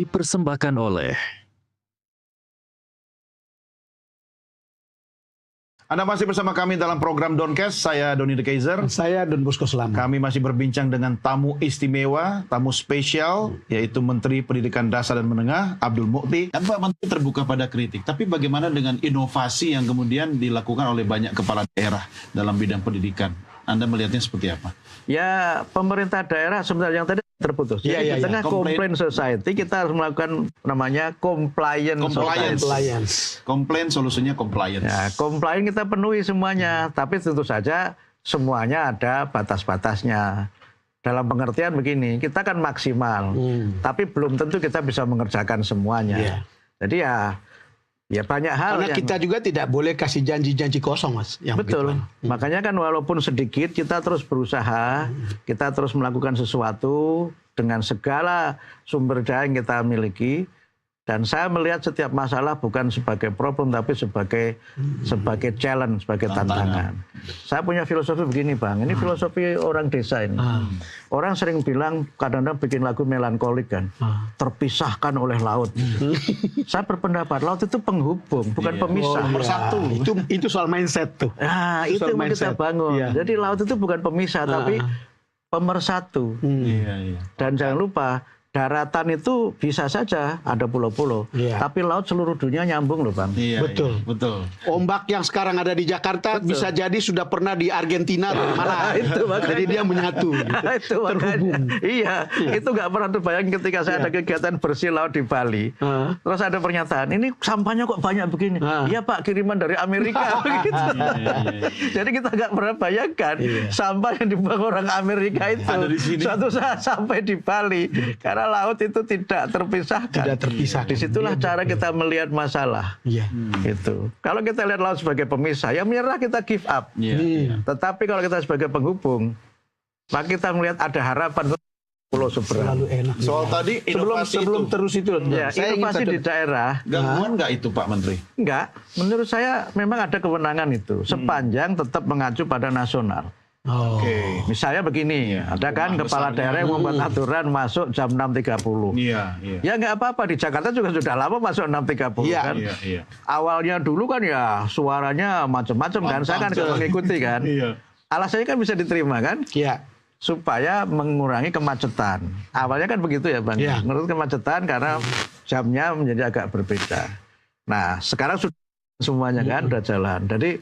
dipersembahkan oleh Anda masih bersama kami dalam program Doncast. Saya Doni De Keizer. Saya Don Bosco Selamat. Kami masih berbincang dengan tamu istimewa, tamu spesial, yaitu Menteri Pendidikan Dasar dan Menengah, Abdul Mukhti. Dan Pak Menteri terbuka pada kritik. Tapi bagaimana dengan inovasi yang kemudian dilakukan oleh banyak kepala daerah dalam bidang pendidikan? Anda melihatnya seperti apa? Ya, pemerintah daerah sebenarnya yang tadi terputus. Jadi di tengah komplain society kita harus melakukan namanya compliance. Komplain solusinya compliance. Ya, komplain kita penuhi semuanya, tapi tentu saja semuanya ada batas-batasnya. Dalam pengertian begini, kita kan maksimal, tapi belum tentu kita bisa mengerjakan semuanya. Jadi ya banyak hal. Karena kita juga tidak boleh kasih janji-janji kosong, Mas. Betul. Makanya kan walaupun sedikit kita terus berusaha, kita terus melakukan sesuatu dengan segala sumber daya yang kita miliki. Dan saya melihat setiap masalah bukan sebagai problem, tapi sebagai challenge, sebagai tantangan. Saya punya filosofi begini, Bang. Ini filosofi orang desa ini. Orang sering bilang, kadang-kadang bikin lagu melankolik kan. Terpisahkan oleh laut. Saya berpendapat, laut itu penghubung, bukan pemisah. Pemersatu. Itu soal mindset tuh. Nah, itu yang kita bangun. Jadi laut itu bukan pemisah, tapi pemersatu. Dan jangan lupa, daratan itu bisa saja ada pulau-pulau, tapi laut seluruh dunia nyambung loh, Bang. Betul. Ombak yang sekarang ada di Jakarta bisa jadi sudah pernah di Argentina atau mana. Jadi dia menyatu. Itu terhubung. Iya, itu nggak pernah terbayang ketika saya ada kegiatan bersih laut di Bali. Terus ada pernyataan, ini sampahnya kok banyak begini. Iya Pak, kiriman dari Amerika. Begitu. Jadi kita nggak pernah bayangkan sampah yang dibuang orang Amerika itu suatu saat sampai di Bali. Karena laut itu tidak terpisahkan. Disitulah cara kita melihat masalah. Gitu. Kalau kita lihat laut sebagai pemisah, ya menyerah kita give up. Tetapi kalau kita sebagai penghubung, maka kita melihat ada harapan pulau seberang. Selalu enak. Soal tadi sebelum terus itu. Ya, inovasi di daerah. Gangguan nggak itu Pak Menteri? Enggak. Menurut saya memang ada kewenangan itu. Sepanjang tetap mengacu pada nasional. Misalnya begini, ada kan kepala daerah yang membuat aturan masuk jam 6.30. Ya nggak apa-apa, di Jakarta juga sudah lama masuk 6.30 kan. Awalnya dulu kan ya suaranya macam-macam kan, saya kan mengikuti kan. Alasannya kan bisa diterima kan. Supaya mengurangi kemacetan. Awalnya kan begitu ya Bang. Menurut kemacetan karena jamnya menjadi agak berbeda. Nah sekarang sudah semuanya kan udah jalan. Jadi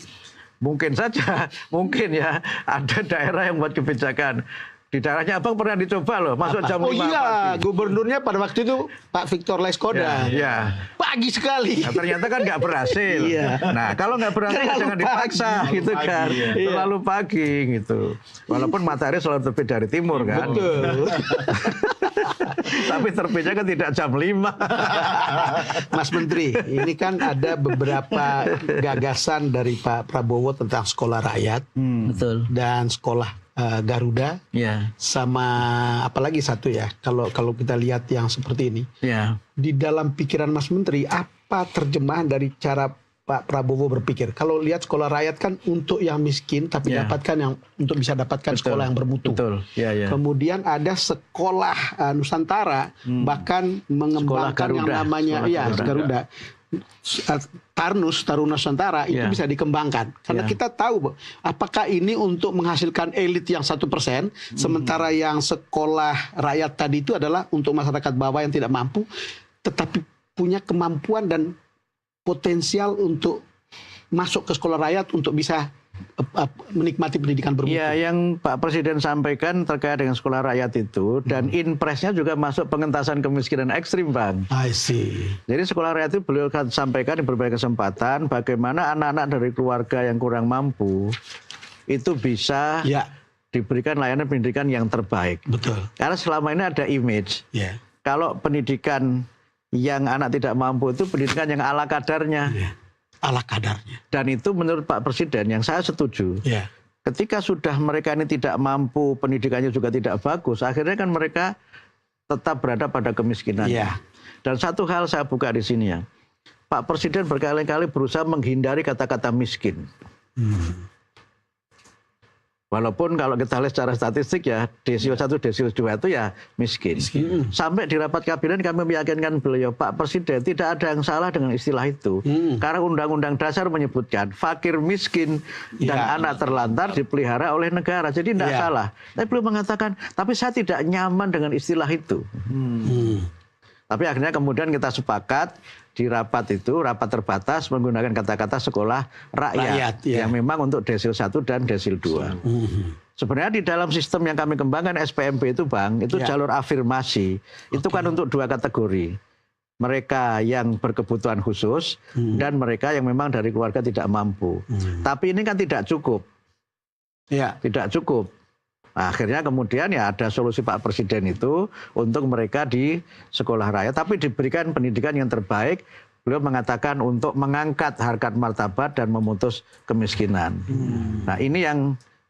mungkin saja, mungkin ya ada daerah yang buat kebijakan. Di daerahnya Abang pernah dicoba loh, masuk jam 5 pagi. Gubernurnya pada waktu itu Pak Victor Laiskodat. Pagi sekali. Nah, ternyata kan nggak berhasil. Nah kalau nggak berhasil jangan dipaksa gitu kan. Terlalu pagi gitu. Walaupun matahari selalu terbit dari timur kan. Betul. Tapi terbitnya kan tidak jam 5. Mas Menteri, ini kan ada beberapa gagasan dari Pak Prabowo tentang sekolah rakyat. Betul. Dan sekolah Garuda, sama apalagi satu ya, kalau kita lihat yang seperti ini, di dalam pikiran Mas Menteri, apa terjemahan dari cara Pak Prabowo berpikir? Kalau lihat sekolah rakyat kan untuk yang miskin, tapi dapatkan yang untuk bisa dapatkan sekolah yang bermutu. Kemudian ada sekolah Nusantara, bahkan mengembangkan yang namanya Garuda. Taruna Nusantara itu bisa dikembangkan karena kita tahu apakah ini untuk menghasilkan elit yang 1%, sementara yang sekolah rakyat tadi itu adalah untuk masyarakat bawah yang tidak mampu tetapi punya kemampuan dan potensial untuk masuk ke sekolah rakyat untuk bisa menikmati pendidikan bermutu. Ya, yang Pak Presiden sampaikan terkait dengan sekolah rakyat itu dan impresnya juga masuk pengentasan kemiskinan ekstrim, Bang. I see. Jadi sekolah rakyat itu beliau sampaikan di berbagai kesempatan bagaimana anak-anak dari keluarga yang kurang mampu itu bisa diberikan layanan pendidikan yang terbaik. Betul. Karena selama ini ada image. Kalau pendidikan yang anak tidak mampu itu pendidikan yang ala kadarnya. Ala kadarnya. Dan itu menurut Pak Presiden yang saya setuju. Ketika sudah mereka ini tidak mampu, pendidikannya juga tidak bagus, akhirnya kan mereka tetap berada pada kemiskinan. Dan satu hal saya buka di sini ya. Pak Presiden berkali-kali berusaha menghindari kata-kata miskin. Walaupun kalau kita lihat secara statistik ya, desio 1, desio 2 itu ya miskin. Sampai di rapat kabinet kami meyakinkan beliau, Pak Presiden, tidak ada yang salah dengan istilah itu. Karena Undang-Undang Dasar menyebutkan fakir, miskin, dan anak terlantar dipelihara oleh negara. Jadi tidak salah. Tapi beliau mengatakan, tapi saya tidak nyaman dengan istilah itu. Tapi akhirnya kemudian kita sepakat di rapat itu, rapat terbatas menggunakan kata-kata sekolah rakyat yang memang untuk desil 1 dan desil 2. Sebenarnya di dalam sistem yang kami kembangkan SPMB itu Bang, itu jalur afirmasi. Itu kan untuk 2 kategori. Mereka yang berkebutuhan khusus dan mereka yang memang dari keluarga tidak mampu. Tapi ini kan tidak cukup. Tidak cukup. Nah, akhirnya kemudian ya ada solusi Pak Presiden itu untuk mereka di sekolah rakyat, tapi diberikan pendidikan yang terbaik. Beliau mengatakan untuk mengangkat harkat martabat dan memutus kemiskinan. Nah ini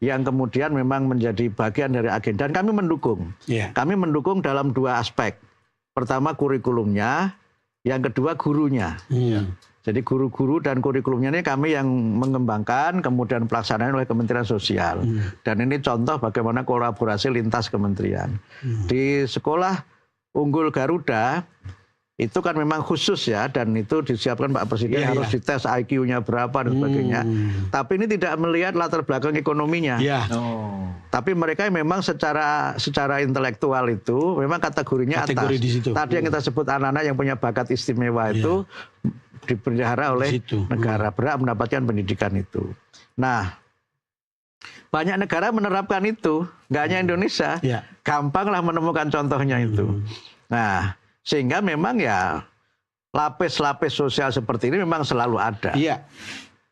yang kemudian memang menjadi bagian dari agenda. Dan kami mendukung. Kami mendukung dalam 2 aspek. Pertama kurikulumnya, yang kedua gurunya. Jadi guru-guru dan kurikulumnya ini kami yang mengembangkan, kemudian pelaksanaan oleh Kementerian Sosial. Dan ini contoh bagaimana kolaborasi lintas kementerian. Di sekolah unggul Garuda, itu kan memang khusus ya, dan itu disiapkan Pak Presiden harus dites IQ-nya berapa dan sebagainya. Tapi ini tidak melihat latar belakang ekonominya. Tapi mereka memang secara intelektual itu memang kategorinya atas. Tadi yang kita sebut anak-anak yang punya bakat istimewa itu dipelihara oleh negara, berhak mendapatkan pendidikan itu. Nah, banyak negara menerapkan itu, nggak hanya Indonesia. Gampanglah menemukan contohnya itu. Nah, sehingga memang ya lapis-lapis sosial seperti ini memang selalu ada.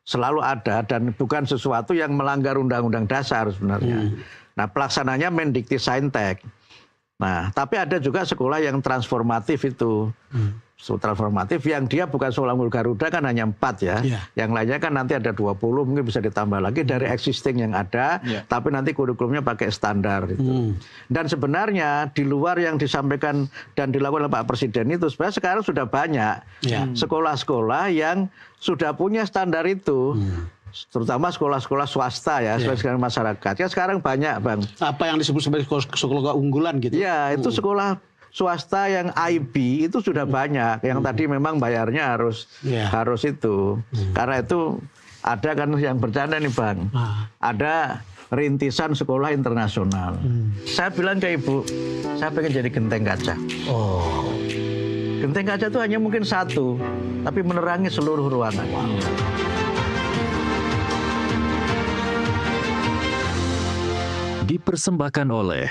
Selalu ada dan bukan sesuatu yang melanggar Undang-Undang Dasar sebenarnya. Nah, pelaksananya Mendikti-Saintek. Nah, tapi ada juga sekolah yang transformatif itu. Transformatif yang dia bukan sekolah unggul Garuda kan hanya 4 ya. Yang lainnya kan nanti ada 20, mungkin bisa ditambah lagi dari existing yang ada, tapi nanti kurikulumnya pakai standar itu. Dan sebenarnya di luar yang disampaikan dan dilakukan oleh Pak Presiden itu sebenarnya sekarang sudah banyak sekolah-sekolah yang sudah punya standar itu. Terutama sekolah-sekolah swasta ya, sebagai masyarakat. Ya sekarang banyak Bang. Apa yang disebut sebagai sekolah unggulan gitu? Ya, itu sekolah swasta yang IB itu sudah banyak. Yang tadi memang bayarnya harus itu. Karena itu ada kan yang bercanda nih Bang. Ada rintisan sekolah internasional. Saya bilang ke Ibu, saya pengen jadi genteng kaca. Genteng kaca itu hanya mungkin 1, tapi menerangi seluruh ruangan. Dipersembahkan oleh